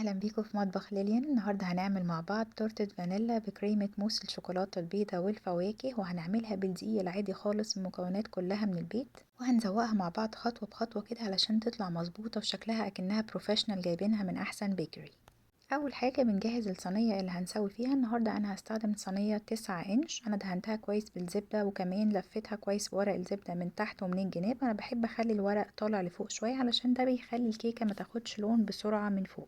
اهلا بيكم في مطبخ ليليان. النهارده هنعمل مع بعض تورتة فانيلا بكريمة موس الشوكولاتة البيضاء والفواكه، وهنعملها بالدقيق العادي خالص، المكونات كلها من البيت، وهنزوقها مع بعض خطوة بخطوة كده علشان تطلع مظبوطة وشكلها اكنها بروفيشنال جايبينها من احسن بيكري. اول حاجة بنجهز الصينية اللي هنسوي فيها. النهاردة انا هستخدم صينية 9 انش، انا دهنتها كويس بالزبدة وكمان لفتها كويس بورق الزبدة من تحت ومن الجناب. انا بحب اخلي الورق طالع لفوق شوية علشان ده بيخلي الكيكة ما تاخدش لون بسرعة من فوق.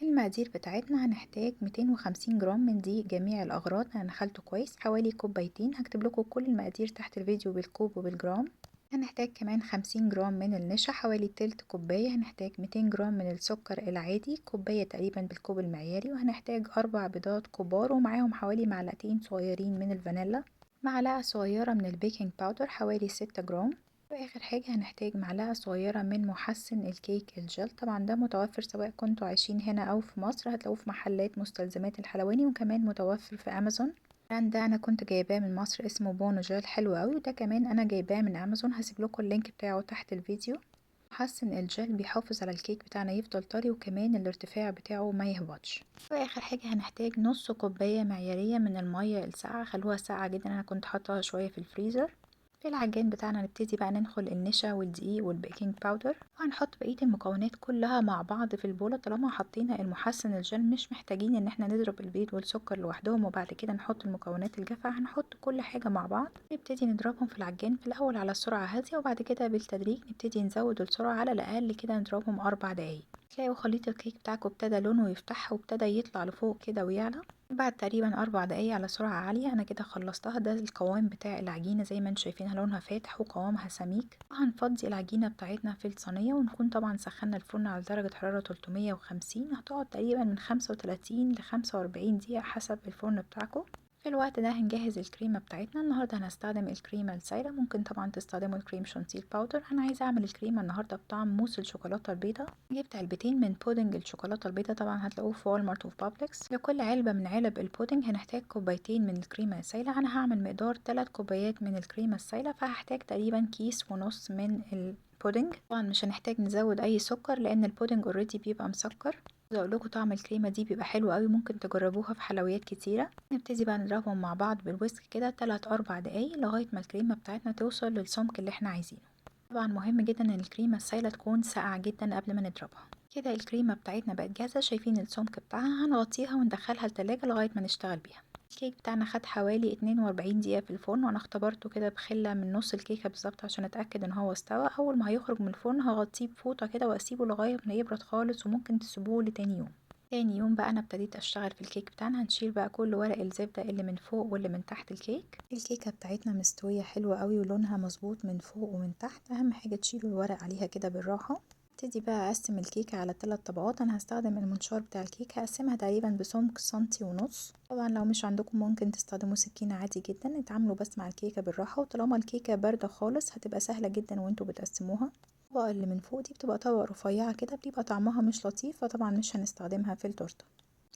المقادير بتاعتنا: هنحتاج 250 جرام من دقيق جميع الأغراض، أنا نخلته كويس حوالي كوبايتين، هكتب لكم كل المقادير تحت الفيديو بالكوب وبالجرام. هنحتاج كمان 50 جرام من النشا حوالي تلت كوباية، هنحتاج 200 جرام من السكر العادي كوباية تقريبا بالكوب المعياري، وهنحتاج 4 بيضات كبار ومعاهم حوالي معلقتين صغيرين من الفانيلا، معلقة صغيرة من البيكنج باودر حوالي 6 جرام، واخر حاجة هنحتاج معلقة صغيرة من محسن الكيك الجل. طبعا ده متوفر سواء كنتوا عايشين هنا او في مصر، هتلاقوه في محلات مستلزمات الحلواني وكمان متوفر في امازون. البراند ده انا كنت جايباه من مصر اسمه بونو جل، حلو قوي، وده كمان انا جايباه من امازون، هسيب لكم اللينك بتاعه تحت الفيديو. محسن الجل بيحافظ على الكيك بتاعنا يفضل طري وكمان الارتفاع بتاعه ما يهبطش. واخر حاجة هنحتاج نص كوباية معيارية من المية الساقعة، خلوها ساقعة جدا، انا كنت حاطاها شوية في الفريزر. في العجين بتاعنا نبتدي بقى ننخل النشا والدقيق والبيكنج باودر، وهنحط بقية المكونات كلها مع بعض في البولة. طالما حطينا المحسن الجل مش محتاجين ان احنا نضرب البيض والسكر لوحدهم وبعد كده نحط المكونات الجافة، هنحط كل حاجة مع بعض، نبتدي نضربهم في العجين في الاول على سرعة هادية، وبعد كده بالتدريج نبتدي نزود السرعة على الاقل كده نضربهم 4 دقايق. تلاقوا خليط الكيك بتاعكم ابتدى لونه يفتح وابتدى يطلع لفوق كده ويعلى. بعد تقريبا 4 دقايق على سرعة عالية أنا كده خلصتها. ده القوام بتاع العجينة زي ما انتم شايفينها، لونها فاتح وقوامها سميك. وهنفضي العجينة بتاعتنا في الصينية، ونكون طبعا سخنا الفرن على درجة حرارة 350، هتقعد تقريبا من 35 ل 45 دقيقة حسب الفرن بتاعكم. في الوقت ده هنجهز الكريمة بتاعتنا. النهاردة هنستخدم الكريمة السايلة، ممكن طبعا تستخدموا الكريم شانتيه باودر. أنا عايزة أعمل الكريمة النهاردة بطعم موس الشوكولاتة البيضاء. جبت علبتين من بودنج الشوكولاتة البيضاء، طبعا هتلاقوه في والمارت وفي بابليكس. لكل علبة من علب البودنج هنحتاج كوبايتين من الكريمة السايلة. أنا هعمل مقدار 3 كوبايات من الكريمة السايلة، فهحتاج تقريبا كيس ونص من البودنج. طبعا مش هنحتاج نزود أي سكر لأن البودنج اوريدي بيبقى مسكر. عايزة اقول لكم طعم الكريمه دي بيبقى حلو قوي، ممكن تجربوها في حلويات كتيره. نبتدي بقى نضربهم مع بعض بالويسك كده 3 4 دقايق لغايه ما الكريمه بتاعتنا توصل للسمك اللي احنا عايزينه. طبعا مهم جدا ان الكريمه السايله تكون ساقعه جدا قبل ما نضربها. كده الكريمه بتاعتنا بقت جاهزه، شايفين السمك بتاعها، هنغطيها وندخلها التلاجة لغايه ما نشتغل بيها. الكيك بتاعنا خد حوالي 42 دقيقة في الفرن، وانا اختبرته كده بخلة من نص الكيكة بالظبط عشان اتأكد ان هو استوى. اول ما هيخرج من الفرن هغطيه بفوطة كده واسيبه لغاية ما يبرد خالص، وممكن تسيبوه لتاني يوم. تاني يوم بقى انا ابتديت اشتغل في الكيك بتاعنا. هنشيل بقى كل ورق الزبدة اللي من فوق واللي من تحت الكيك. الكيكة بتاعتنا مستوية حلوة قوي ولونها مظبوط من فوق ومن تحت، اهم حاجة تشيلوا الورق عليها كده بالراحة. ابتدي بقى اقسم الكيكة على 3 طبقات. انا هستخدم المنشار بتاع الكيك، هقسمها تقريبا بسمك سنتي ونص. طبعا لو مش عندكم ممكن تستخدموا سكينة عادي جدا. اتعاملوا بس مع الكيكة بالراحة، وطالما الكيكة باردة خالص هتبقى سهلة جدا وانتوا بتقسموها. الطبقة اللي من فوق دي بتبقى طبقة رفيعة كده، بتبقى طعمها مش لطيف، فطبعا مش هنستخدمها في التورتة.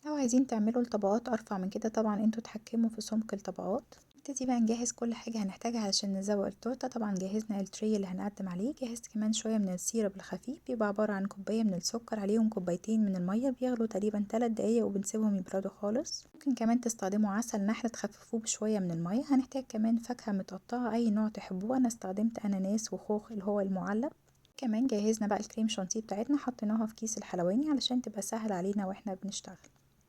لو عايزين تعملوا الطبقات ارفع من كده طبعا انتوا تحكموا في سمك الطبقات. نبتدي بقى نجهز كل حاجة هنحتاجها علشان نزوق التورتة. طبعا جهزنا التري اللي هنقدم عليه، جهزت كمان شوية من السيرب الخفيف، بيبقى عبارة عن كوباية من السكر عليهم كوبايتين من المية، بيغلوا تقريبا 3 دقايق وبنسيبهم يبردوا خالص. ممكن كمان تستخدموا عسل نحل تخففوه بشوية من المية. هنحتاج كمان فاكهة متقطعة اي نوع تحبوه، انا استخدمت اناناس وخوخ اللي هو المعلب. كمان جهزنا بقى الكريم شانتيه بتاعتنا، حطيناها في كيس الحلواني علشان تبقى سهل علينا واحنا بنشتغل.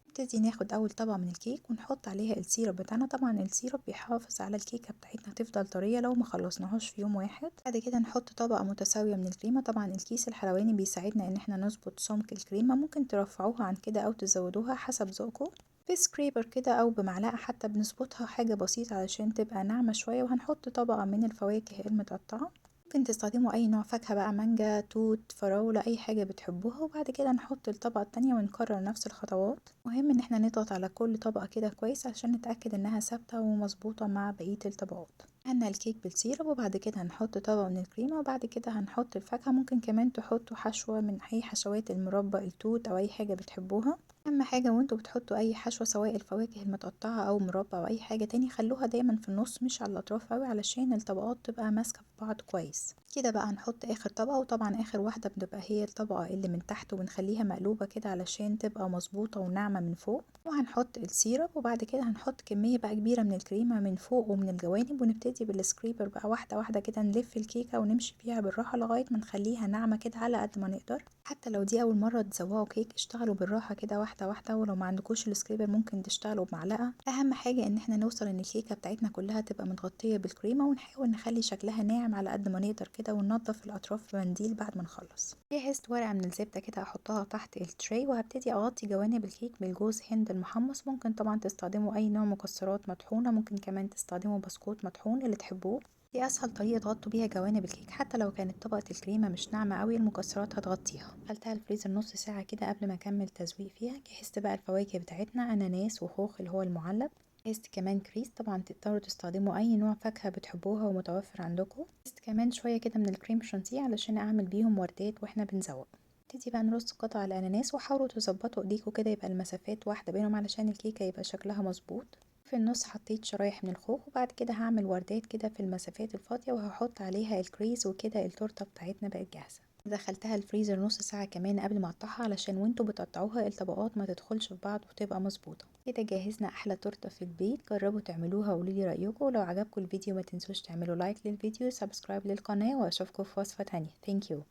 نبتدي ناخد اول طبقة من الكيك ونحط عليها السيرب بتاعنا. طبعا السيرب بيحافظ على الكيكة بتاعتنا تفضل طرية لو ما خلصناهاش في يوم واحد. بعد كده نحط طبقة متساوية من الكريمة. طبعا الكيس الحلواني بيساعدنا ان احنا نظبط سمك الكريمة، ممكن ترفعوها عن كده او تزودوها حسب ذوقكم. بسكريبر كده او بمعلقة حتى بنظبطها حاجة بسيطة علشان تبقى ناعمة شوية. وهنحط طبقة من الفواكه المتقطعة، ممكن تستخدموا اي نوع فاكهة بقى، مانجا، توت، فراولة، اي حاجة بتحبوها. وبعد كده نحط الطبقة التانية ونكرر نفس الخطوات. مهم ان احنا نضغط على كل طبقة كده كويس عشان نتأكد انها ثابتة ومظبوطة مع بقية الطبقات. دهنا الكيك بالسيرب وبعد كده هنحط طبقة من الكريمة وبعد كده هنحط الفاكهة، ممكن كمان تحطوا حشوة من أي حشوات المربى، التوت أو أي حاجة بتحبوها. أهم حاجة وانتوا بتحطوا أي حشوة سواء الفواكه المتقطعة أو مربى أو أي حاجة تاني خلوها دايما في النص مش على الأطراف أوي علشان الطبقات تبقى ماسكة في بعض كويس. كده بقى هنحط آخر طبقة، وطبعا آخر واحدة بتبقى هي الطبقة اللي من تحت، وبنخليها مقلوبة كده علشان تبقى مظبوطة وناعمة من فوق. وهنحط السيرب وبعد كده هنحط كمية بقى كبيرة من الكريمة من فوق ومن الجوانب، ونبتدي بالسكريبر بقى واحدة واحدة كده نلف الكيكة ونمشي فيها بالراحة لغاية ما نخليها ناعمة كده على قد ما نقدر. حتى لو دي أول مرة تسوقوا كيك اشتغلوا بالراحة كده واحدة واحدة، ولو ما عندكوش السكريبر ممكن تشتغلوا بمعلقة. أهم حاجة إن احنا نوصل إن الكيكة بتاعتنا كلها تبقى متغطية بالكريمة، ونحاول نخلي شكلها ناعم على قد ما نقدر كده، وننضف الأطراف بمنديل بعد ما نخلص. جهزت ورقة من الزبدة كده أحطها تحت التري، وهبتدي أغطي جوانب الكيك بالجوز هند المحمص. ممكن طبعا تستخدموا أي نوع مكسرات مطحونة، ممكن كمان تستخدموا بسكوت مطحون اللي تحبوه. دي اسهل طريقه تغطوا بيها جوانب الكيك، حتى لو كانت طبقه الكريمه مش ناعمه قوي المكسرات هتغطيها. خلتها الفريزر نص ساعه كده قبل ما اكمل تزويق فيها. جهزت بقى الفواكه بتاعتنا، اناناس وخوخ اللي هو المعلب. جهزت كمان كريز، طبعا تقدروا تستخدموا اي نوع فاكهه بتحبوها ومتوفر عندكم. جهزت كمان شويه كده من الكريم شانتيه علشان اعمل بيهم وردات واحنا بنزوق. نبتدي بقى نرص قطع الاناناس، وحاولوا تظبطوا ايديكوا كده يبقى المسافات واحده بينهم علشان الكيكه يبقى شكلها مظبوط. في النص حطيت شرايح من الخوخ، وبعد كده هعمل وردات كده في المسافات الفاضية وهحط عليها الكريز، وكده التورتة بتاعتنا بقت جاهزة. دخلتها الفريزر نص ساعة كمان قبل ما اقطعها علشان وانتوا بتقطعوها الطبقات ما تدخلش في بعض وتبقى مظبوطة. كده جهزنا احلى تورتة في البيت. جربوا تعملوها وقولولي رأيكم، ولو عجبكم الفيديو ما تنسوش تعملوا لايك للفيديو، سبسكرايب للقناة، واشوفكم في وصفة تانية. ثانك يو.